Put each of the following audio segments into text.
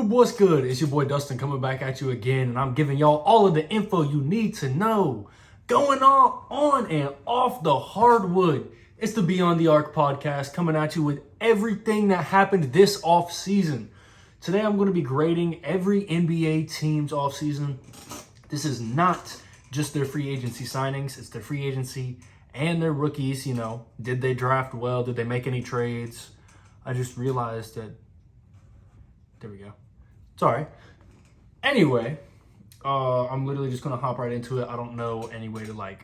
What's good? It's your boy Dustin coming back at you again, and I'm giving y'all all of the info you need to know going on and off the hardwood. It's the Beyond the Arc podcast coming at you with everything that happened this off season. Today I'm going to be grading every NBA team's off season. This is not just their free agency signings, it's their free agency and their rookies. You know, did they draft well? Did they make any trades? I just realized that. There we go. Sorry. Anyway, I'm literally just going to hop right into it. I don't know any way to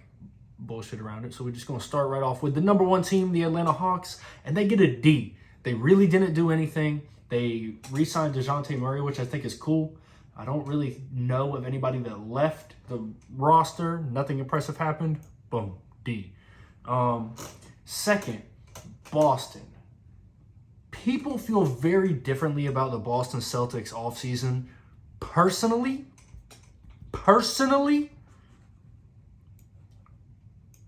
bullshit around it. So we're just going to start right off with the number one team, the Atlanta Hawks, and they get a D. They really didn't do anything. They re-signed DeJounte Murray, which I think is cool. I don't really know of anybody that left the roster. Nothing impressive happened. Boom, D. Second, Boston. People feel very differently about the Boston Celtics offseason. Personally,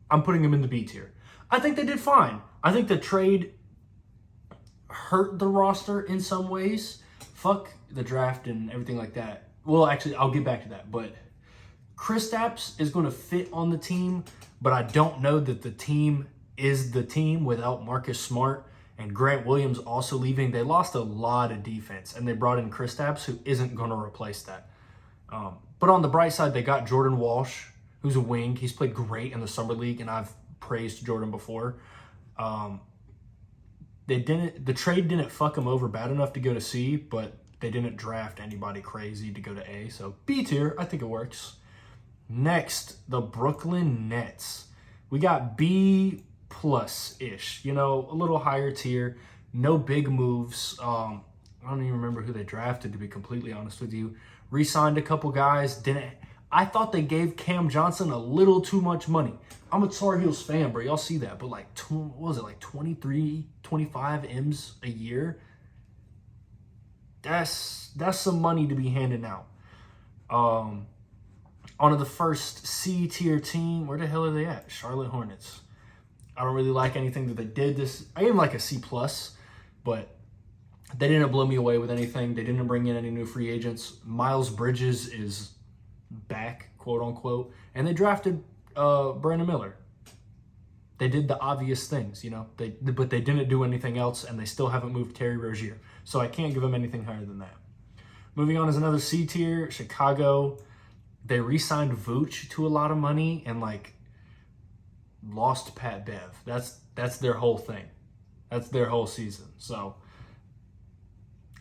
I'm putting them in the B tier. I think they did fine. I think the trade hurt the roster in some ways. Fuck the draft and everything like that. Well, actually, I'll get back to that. But Kristaps is going to fit on the team, but I don't know that the team is the team without Marcus Smart. And Grant Williams also leaving. They lost a lot of defense, and they brought in Kristaps, who isn't going to replace that. But on the bright side, they got Jordan Walsh, who's a wing. He's played great in the Summer League, and I've praised Jordan before. The trade didn't fuck him over bad enough to go to C, but they didn't draft anybody crazy to go to A. So B tier, I think it works. Next, the Brooklyn Nets. We got B plus-ish, a little higher tier. No big moves. I don't even remember who they drafted, to be completely honest with you. Re-signed a couple guys. I thought they gave Cam Johnson a little too much money. I'm a Tar Heels fan, bro. Y'all see that. But what was it, 23, 25 M's a year? That's some money to be handing out. Onto the first C tier team. Where the hell are they at? Charlotte Hornets. I don't really like anything that they did. I gave them a C+, but they didn't blow me away with anything. They didn't bring in any new free agents. Miles Bridges is back, quote unquote, and they drafted Brandon Miller. They did the obvious things, but they didn't do anything else, and they still haven't moved Terry Rozier. So I can't give them anything higher than that. Moving on is another C tier, Chicago. They re-signed Vooch to a lot of money and lost Pat Bev. That's their whole thing. That's their whole season. So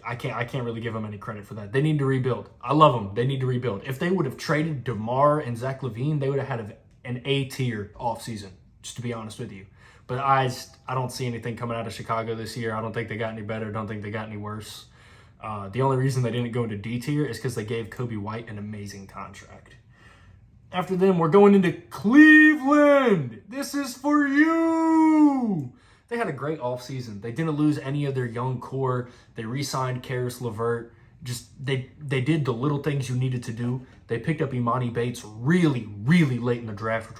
I can't really give them any credit for that. They need to rebuild. I love them. They need to rebuild. If they would have traded DeMar and Zach LaVine, they would have had an A tier offseason, just to be honest with you. But I don't see anything coming out of Chicago this year. I don't think they got any better. I don't think they got any worse. The only reason they didn't go into D tier is because they gave Kobe White an amazing contract. After them, we're going into Cleveland. This is for you. They had a great offseason. They didn't lose any of their young core. They re-signed Karis LeVert. They did the little things you needed to do. They picked up Imani Bates really, really late in the draft,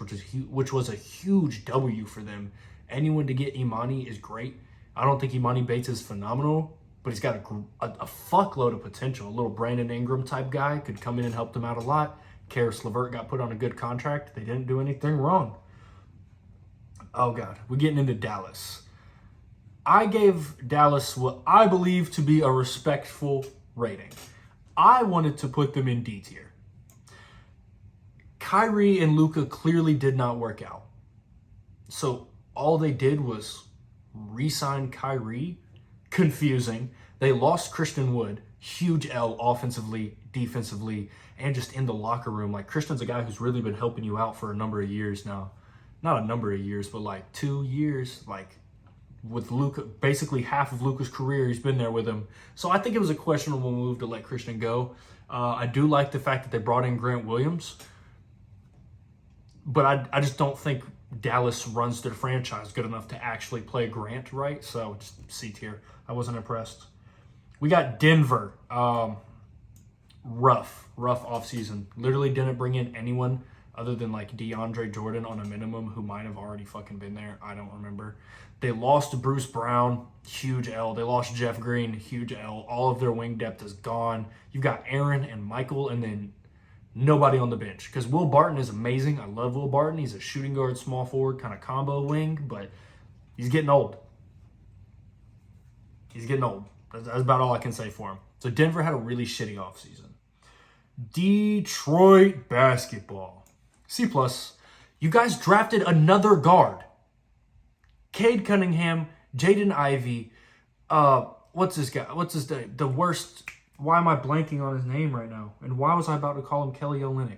which was a huge W for them. Anyone to get Imani is great. I don't think Imani Bates is phenomenal, but he's got a fuckload of potential. A little Brandon Ingram type guy could come in and help them out a lot. Karis LeVert got put on a good contract. They didn't do anything wrong. Oh, God. We're getting into Dallas. I gave Dallas what I believe to be a respectful rating. I wanted to put them in D tier. Kyrie and Luka clearly did not work out. So all they did was re-sign Kyrie. Confusing. They lost Christian Wood. Huge L offensively, defensively, and just in the locker room. Christian's a guy who's really been helping you out for a number of years now. Not a number of years, but 2 years. With Luka, basically half of Luka's career, he's been there with him. So I think it was a questionable move to let Christian go. I do like the fact that they brought in Grant Williams. But I just don't think Dallas runs their franchise good enough to actually play Grant right. So just C tier. I wasn't impressed. We got Denver. Rough offseason. Literally didn't bring in anyone. other than like DeAndre Jordan on a minimum, who might have already fucking been there. I don't remember. They lost Bruce Brown, huge L. They lost Jeff Green, huge L. All of their wing depth is gone. You've got Aaron and Michael, and then nobody on the bench. Because Will Barton is amazing. I love Will Barton. He's a shooting guard, small forward, kind of combo wing, but he's getting old. He's getting old. That's about all I can say for him. So Denver had a really shitty offseason. Detroit basketball. C+. You guys drafted another guard. Cade Cunningham, Jaden Ivey, what's this guy? What's his name? The worst. Why am I blanking on his name right now? And why was I about to call him Kelly Olynyk?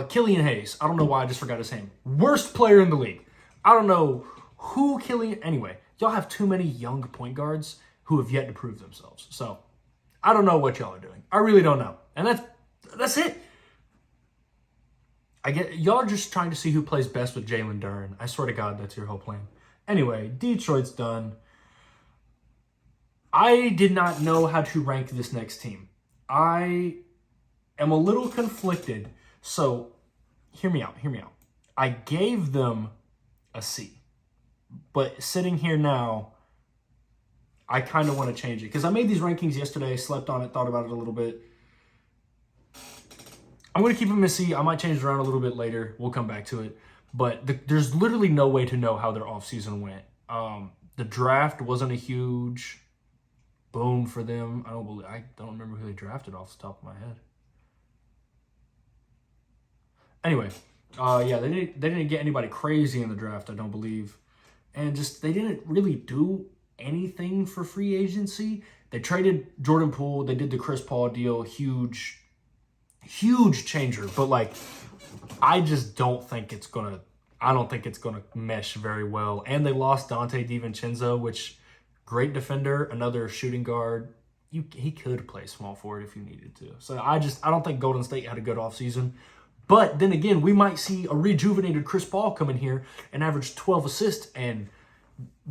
Killian Hayes. I don't know why I just forgot his name. Worst player in the league. I don't know who Killian. Anyway, y'all have too many young point guards who have yet to prove themselves. So I don't know what y'all are doing. I really don't know. And that's it. I get y'all are just trying to see who plays best with Jalen Duren. I swear to God, that's your whole plan. Anyway, Detroit's done. I did not know how to rank this next team. I am a little conflicted. So, hear me out. I gave them a C. But sitting here now, I kind of want to change it. Because I made these rankings yesterday, slept on it, thought about it a little bit. I'm going to keep them a C. I might change it around a little bit later. We'll come back to it. But there's literally no way to know how their offseason went. The draft wasn't a huge boom for them. I don't remember who they drafted off the top of my head. Anyway, yeah, they didn't get anybody crazy in the draft, I don't believe. And just they didn't really do anything for free agency. They traded Jordan Poole. They did the Chris Paul deal. Huge changer. But, like, I just don't think it's going to mesh very well. And they lost Dante DiVincenzo, which, great defender, another shooting guard. He could play small forward if you needed to. So I don't think Golden State had a good offseason. But then again, we might see a rejuvenated Chris Paul come in here and average 12 assists. And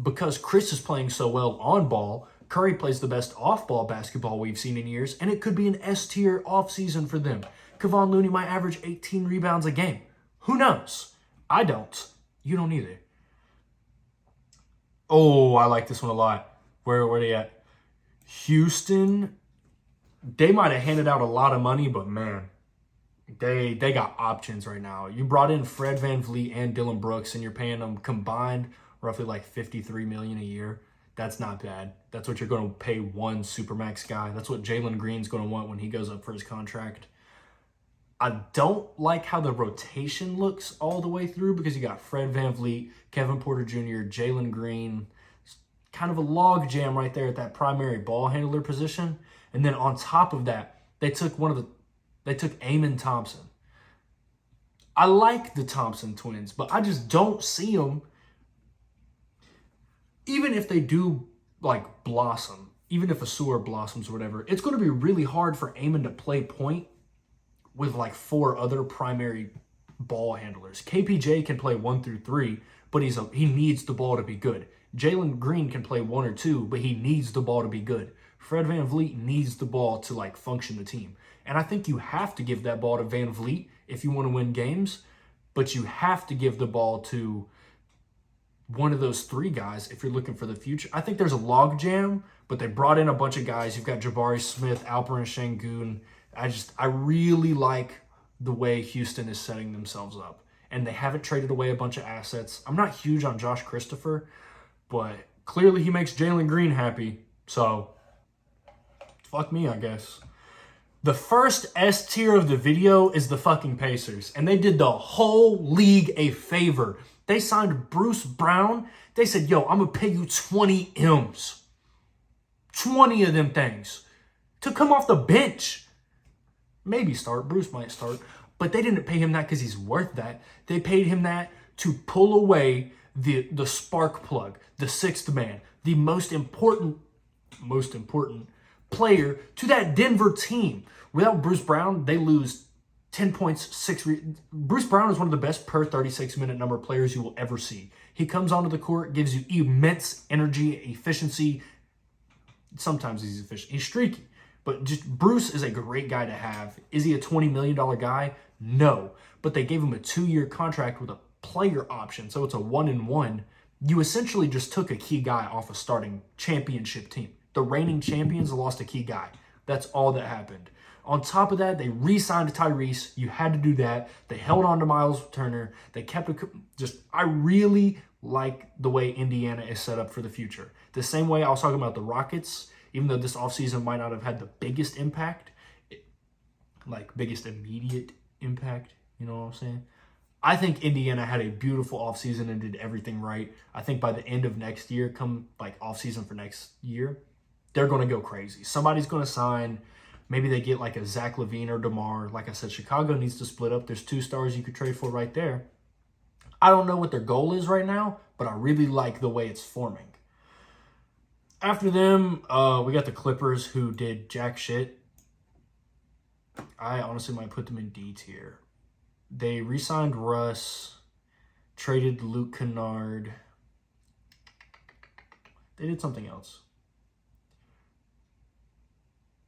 because Chris is playing so well on ball, Curry plays the best off-ball basketball we've seen in years, and it could be an S-tier offseason for them. Kevon Looney might average 18 rebounds a game. Who knows? I don't. You don't either. Oh, I like this one a lot. Where are they at? Houston. They might have handed out a lot of money, but man, they got options right now. You brought in Fred VanVleet and Dylan Brooks, and you're paying them combined roughly like $53 million a year. That's not bad. That's what you're going to pay one Supermax guy. That's what Jalen Green's going to want when he goes up for his contract. I don't like how the rotation looks all the way through because you got Fred VanVleet, Kevin Porter Jr., Jalen Green. Kind of a log jam right there at that primary ball handler position. And then on top of that, they took Amen Thompson. I like the Thompson twins, but I just don't see them. Even if they do, like, blossom, even if Asur blossoms or whatever, it's going to be really hard for Amen to play point with, like, 4 other primary ball handlers. KPJ can play 1 through 3, but he needs the ball to be good. Jalen Green can play 1 or 2, but he needs the ball to be good. Fred VanVleet needs the ball to, like, function the team. And I think you have to give that ball to VanVleet if you want to win games, but you have to give the ball to one of those 3 guys if you're looking for the future. I think there's a log jam, but they brought in a bunch of guys. You've got Jabari Smith, Alperen Sengun. I really like the way Houston is setting themselves up. And they haven't traded away a bunch of assets. I'm not huge on Josh Christopher, but clearly he makes Jalen Green happy. So, fuck me, I guess. The first S tier of the video is the fucking Pacers. And they did the whole league a favor. They signed Bruce Brown. They said, yo, I'm going to pay you 20 M's. 20 of them things. To come off the bench. Maybe start. Bruce might start. But they didn't pay him that because he's worth that. They paid him that to pull away the spark plug, the 6th man, the most important player to that Denver team. Without Bruce Brown, they lose 10 points, Bruce Brown is one of the best per 36-minute number players you will ever see. He comes onto the court, gives you immense energy, efficiency. Sometimes he's efficient. He's streaky. But just Bruce is a great guy to have. Is he a $20 million guy? No. But they gave him a 2-year contract with a player option, so it's a 1-and-1. You essentially just took a key guy off a starting championship team. The reigning champions lost a key guy. That's all that happened. On top of that, they re-signed Tyrese. You had to do that. They held on to Miles Turner. They kept I really like the way Indiana is set up for the future. The same way I was talking about the Rockets, even though this offseason might not have had the biggest impact, like biggest immediate impact, you know what I'm saying? I think Indiana had a beautiful offseason and did everything right. I think by the end of next year, come like offseason for next year, they're going to go crazy. Somebody's going to sign. Maybe they get like a Zach LaVine or DeMar. Like I said, Chicago needs to split up. There's 2 stars you could trade for right there. I don't know what their goal is right now, but I really like the way it's forming. After them, we got the Clippers, who did jack shit. I honestly might put them in D tier. They re-signed Russ, traded Luke Kennard. They did something else.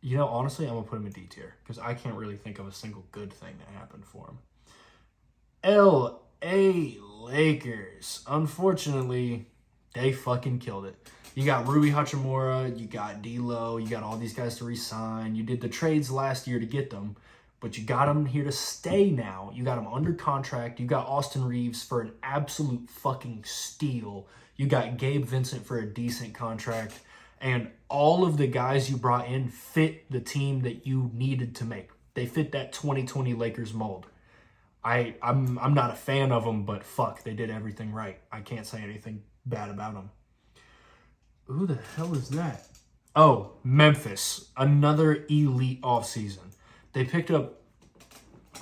You know, honestly, I'm going to put them in D tier because I can't really think of a single good thing that happened for them. L.A. Lakers. Unfortunately, they fucking killed it. You got Rui Hachimura, you got D'Lo, you got all these guys to re-sign. You did the trades last year to get them, but you got them here to stay now. You got them under contract. You got Austin Reeves for an absolute fucking steal. You got Gabe Vincent for a decent contract. And all of the guys you brought in fit the team that you needed to make. They fit that 2020 Lakers mold. I'm not a fan of them, but fuck, they did everything right. I can't say anything bad about them. Who the hell is that? Oh, Memphis. Another elite offseason. They picked up...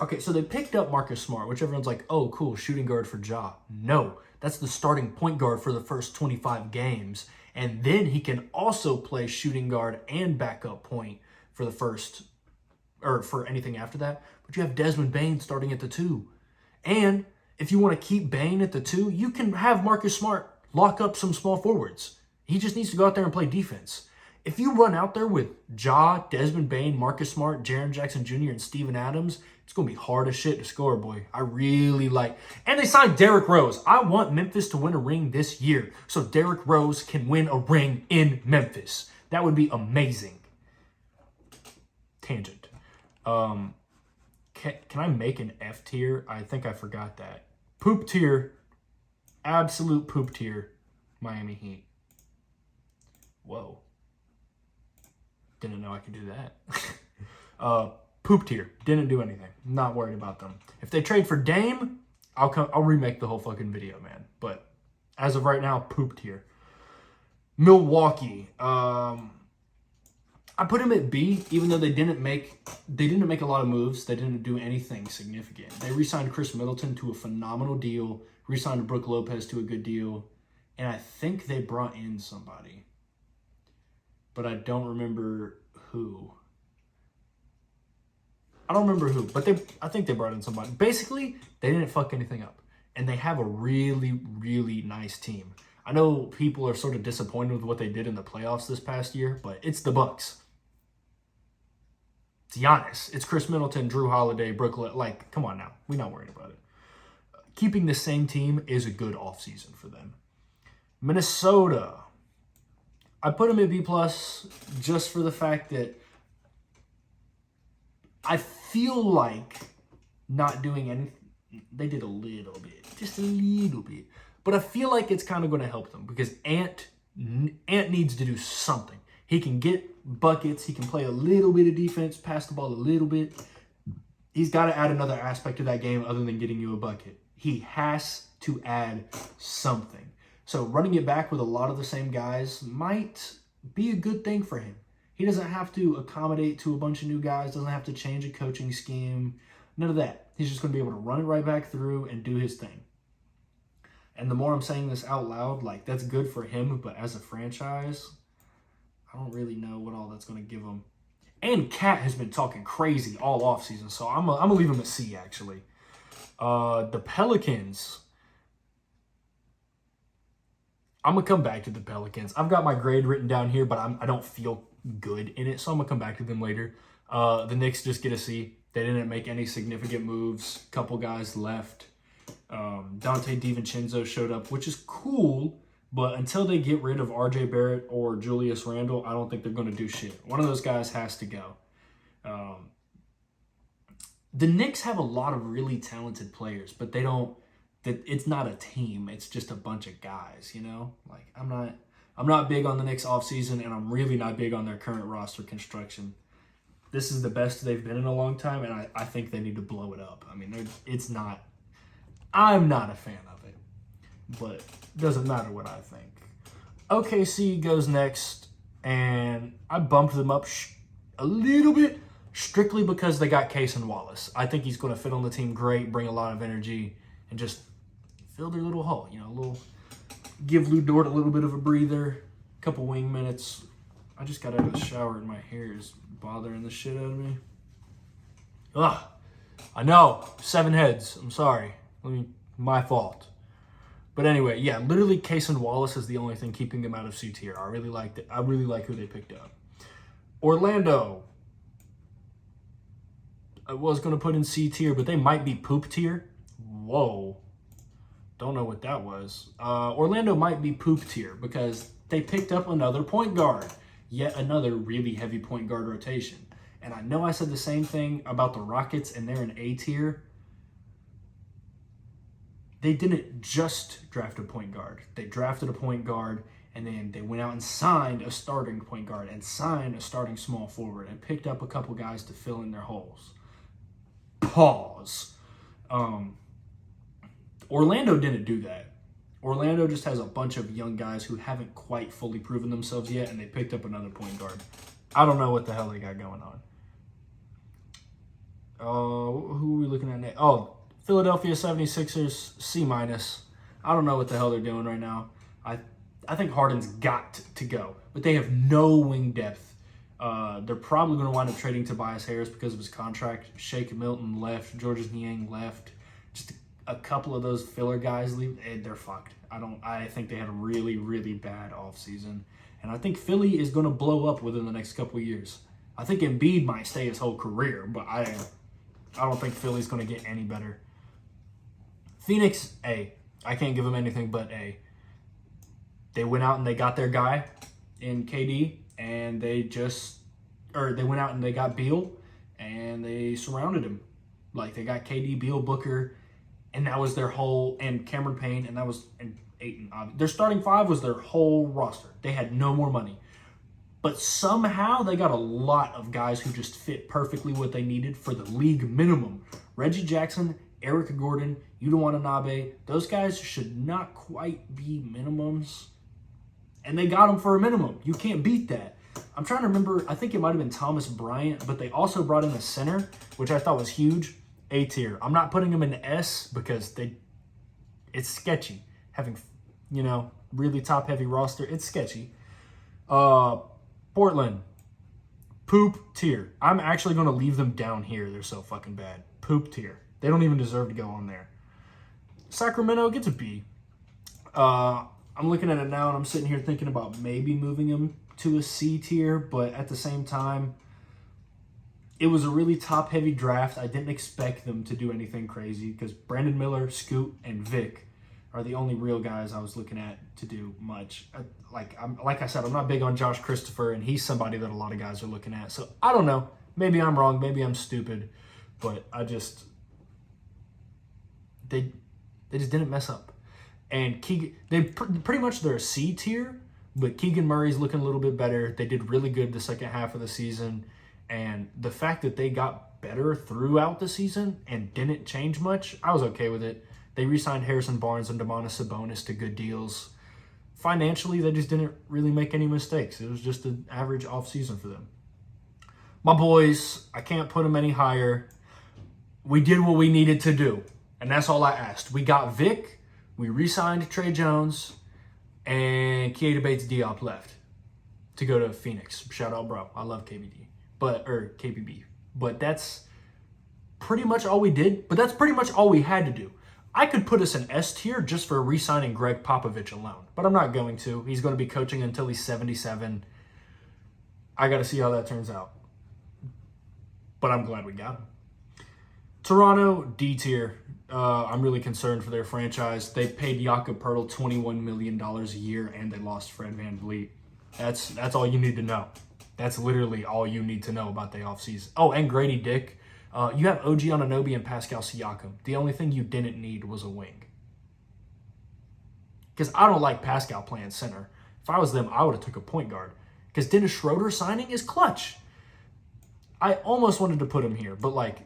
Okay, so they picked up Marcus Smart, which everyone's like, oh, cool, shooting guard for Ja. No, that's the starting point guard for the first 25 games. And then he can also play shooting guard and backup point for the first... or for anything after that. But you have Desmond Bane starting at the 2. And if you want to keep Bane at the 2, you can have Marcus Smart lock up some small forwards. He just needs to go out there and play defense. If you run out there with Ja, Desmond Bane, Marcus Smart, Jaren Jackson Jr., and Steven Adams, it's going to be hard as shit to score, boy. I really like... And they signed Derrick Rose. I want Memphis to win a ring this year so Derrick Rose can win a ring in Memphis. That would be amazing. Tangent. Can I make an F tier? I think I forgot that. Poop tier. Absolute poop tier. Miami Heat. Whoa. Didn't know I could do that. Poop tier. Didn't do anything. Not worried about them. If they trade for Dame, I'll remake the whole fucking video, man. But as of right now, poop tier. Milwaukee. I put him at B, even though they didn't make a lot of moves. They didn't do anything significant. They re-signed Chris Middleton to a phenomenal deal. Re-signed Brook Lopez to a good deal. And I think they brought in somebody. But I don't remember who. But I think they brought in somebody. Basically, they didn't fuck anything up. And they have a really, really nice team. I know people are sort of disappointed with what they did in the playoffs this past year, but it's the Bucks. It's Giannis. It's Chris Middleton, Drew Holiday, Brooklyn. Like, come on now. We're not worried about it. Keeping the same team is a good offseason for them. Minnesota. I put them at B+, just for the fact that I feel like not doing anything. They did a little bit. Just a little bit. But I feel like it's kind of going to help them because Ant needs to do something. He can get buckets. He can play a little bit of defense, pass the ball a little bit. He's got to add another aspect to that game other than getting you a bucket. He has to add something. So running it back with a lot of the same guys might be a good thing for him. He doesn't have to accommodate to a bunch of new guys, doesn't have to change a coaching scheme, none of that. He's just going to be able to run it right back through and do his thing. And the more I'm saying this out loud, like, that's good for him, but as a franchise, I don't really know what all that's going to give him. And Cat has been talking crazy all offseason, so I'm going to leave him at C, actually. The Pelicans. I'm going to come back to the Pelicans. I've got my grade written down here, but I don't feel good in it, so I'm going to come back to them later. The Knicks just get a C. They didn't make any significant moves. Couple guys left. Dante DiVincenzo showed up, which is cool, but until they get rid of RJ Barrett or Julius Randle, I don't think they're going to do shit. One of those guys has to go. The Knicks have a lot of really talented players, but they don't. It's not a team. It's just a bunch of guys, you know? Like, I'm not big on the Knicks offseason, and I'm really not big on their current roster construction. This is the best they've been in a long time, and I think they need to blow it up. I mean, it's not. I'm not a fan of it, but it doesn't matter what I think. OKC goes next, and I bumped them up a little bit strictly because they got Cason Wallace. I think he's going to fit on the team great, bring a lot of energy, and just fill their little hole. You know, give Lou Dort a little bit of a breather, a couple wing minutes. I just got out of the shower and my hair is bothering the shit out of me. Ugh. I know. 7 heads. I'm sorry. My fault. But anyway, yeah, literally Cason Wallace is the only thing keeping them out of C tier. I really liked it. I really like who they picked up. Orlando. I was going to put in C tier, but they might be poop tier. Whoa. Don't know what that was. Orlando might be poop tier because they picked up another point guard. Yet another really heavy point guard rotation. And I know I said the same thing about the Rockets and they're in A tier. They didn't just draft a point guard. They drafted a point guard and then they went out and signed a starting point guard and signed a starting small forward and picked up a couple guys to fill in their holes. Pause. Orlando didn't do that. Orlando just has a bunch of young guys who haven't quite fully proven themselves yet, and they picked up another point guard. I don't know what the hell they got going on. Who are we looking at next? Oh, Philadelphia 76ers, C-. I don't know what the hell they're doing right now. I think Harden's got to go, but they have no wing depth. They're probably going to wind up trading Tobias Harris because of his contract. Shake Milton left. Georges Niang left. Just a couple of those filler guys leave, they're fucked. I think they had a really, really bad offseason. And I think Philly is going to blow up within the next couple of years. I think Embiid might stay his whole career, but I don't think Philly's going to get any better. Phoenix, A. I can't give them anything but A. They went out and they got their guy in KD, and they went out and they got Beal, and they surrounded him. Like, they got KD, Beal, Booker, and that was their whole, and Cameron Payne, and that was, and Ayton. Their starting 5 was their whole roster. They had no more money. But somehow they got a lot of guys who just fit perfectly what they needed for the league minimum. Reggie Jackson, Eric Gordon, Yuta Watanabe, those guys should not quite be minimums. And they got them for a minimum. You can't beat that. I'm trying to remember, I think it might have been Thomas Bryant, but they also brought in a center, which I thought was huge. A tier. I'm not putting them in S because it's sketchy. Having, really top-heavy roster, it's sketchy. Portland, poop tier. I'm actually going to leave them down here. They're so fucking bad. Poop tier. They don't even deserve to go on there. Sacramento gets a B. I'm looking at it now, and I'm sitting here thinking about maybe moving them to a C tier, but at the same time, it was a really top-heavy draft. I didn't expect them to do anything crazy because Brandon Miller, Scoot, and Vic are the only real guys I was looking at to do much. Like I said, I'm not big on Josh Christopher, and he's somebody that a lot of guys are looking at. So I don't know. Maybe I'm wrong. Maybe I'm stupid. But they just didn't mess up. And Keegan, pretty much they're a C tier, but Keegan Murray's looking a little bit better. They did really good the second half of the season. And the fact that they got better throughout the season and didn't change much, I was okay with it. They re-signed Harrison Barnes and Domantas Sabonis to good deals. Financially, they just didn't really make any mistakes. It was just an average offseason for them. My boys, I can't put them any higher. We did what we needed to do, and that's all I asked. We got Vic, we re-signed Trey Jones, and Keita Bates-Diop left to go to Phoenix. Shout out, bro. I love KBB. But that's pretty much all we did. But that's pretty much all we had to do. I could put us in S tier just for re-signing Greg Popovich alone. But I'm not going to. He's going to be coaching until he's 77. I got to see how that turns out. but I'm glad we got him. Toronto, D tier. I'm really concerned for their franchise. They paid Jakob Poeltl $21 million a year, and they lost Fred VanVleet. That's all you need to know. That's literally all you need to know about the offseason. Oh, and Grady Dick. You have OG Anunoby and Pascal Siakam. The only thing you didn't need was a wing. Because I don't like Pascal playing center. If I was them, I would have took a point guard. Because Dennis Schroeder signing is clutch. I almost wanted to put him here, but like,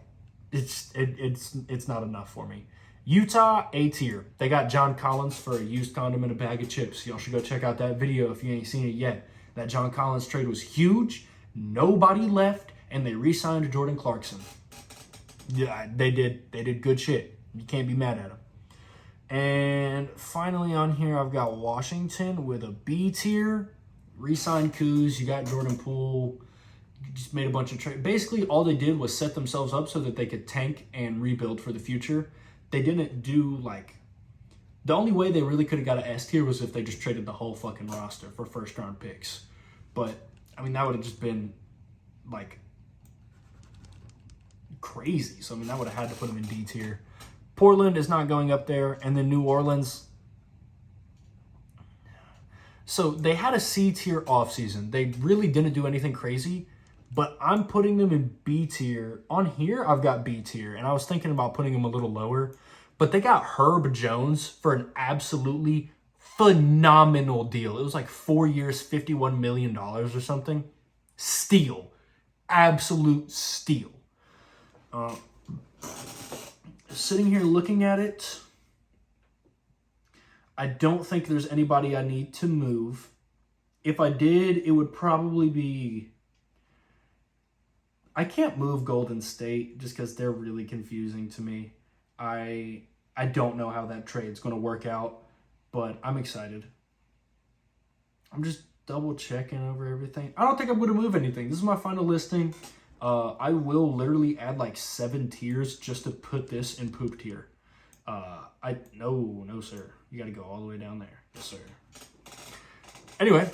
it's not enough for me. Utah, A tier. They got John Collins for a used condom and a bag of chips. Y'all should go check out that video if you ain't seen it yet. That John Collins trade was huge. Nobody left, and they re-signed Jordan Clarkson. Yeah, they did good shit. You can't be mad at them. And finally on here, I've got Washington with a B tier. Re-signed Kuz. You got Jordan Poole. Just made a bunch of trades. Basically, all they did was set themselves up so that they could tank and rebuild for the future. They didn't do, like... The only way they really could have got an S tier was if they just traded the whole fucking roster for first-round picks. But, I mean, that would have just been, like, crazy. So, I mean, that would have had to put them in D tier. Portland is not going up there. And then New Orleans... So, they had a C tier offseason. They really didn't do anything crazy. But I'm putting them in B tier. On here, I've got B tier. And I was thinking about putting them a little lower. But they got Herb Jones for an absolutely phenomenal deal. It was like 4 years, $51 million or something. Steal. Absolute steal. Sitting here looking at it, I don't think there's anybody I need to move. If I did, it would probably be... I can't move Golden State just because they're really confusing to me. I don't know how that trade's going to work out, but I'm excited. I'm just double checking over everything. I don't think I'm going to move anything. This is my final listing. I will literally add like 7 tiers just to put this in poop tier. No, sir. You got to go all the way down there. Yes, sir. Anyway,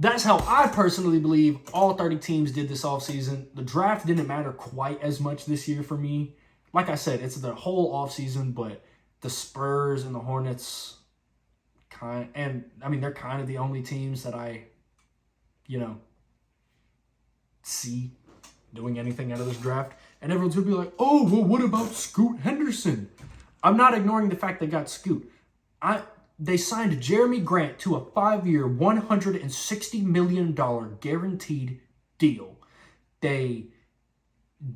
that's how I personally believe all 30 teams did this offseason. The draft didn't matter quite as much this year for me. Like I said, it's the whole offseason, but the Spurs and the Hornets they're kind of the only teams that I, see doing anything out of this draft. And everyone's going to be like, oh, well, what about Scoot Henderson? I'm not ignoring the fact they got Scoot. They signed Jeremy Grant to a 5-year, $160 million guaranteed deal. They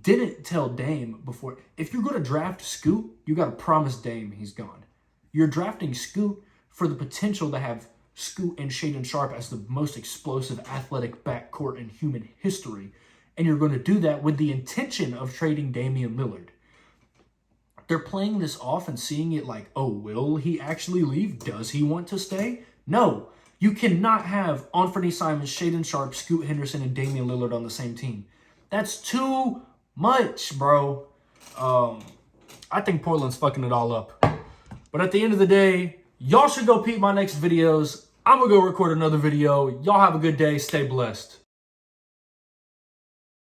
didn't tell Dame before. If you're going to draft Scoot, you got to promise Dame he's gone. You're drafting Scoot for the potential to have Scoot and Shaedon Sharpe as the most explosive athletic backcourt in human history. And you're going to do that with the intention of trading Damian Lillard. They're playing this off and seeing it like, oh, will he actually leave? Does he want to stay? No. You cannot have Anthony Simons, Shaedon Sharpe, Scoot Henderson, and Damian Lillard on the same team. That's too much, bro. I think Portland's fucking it all up. But at the end of the day, y'all should go peep my next videos. I'm going to go record another video. Y'all have a good day. Stay blessed.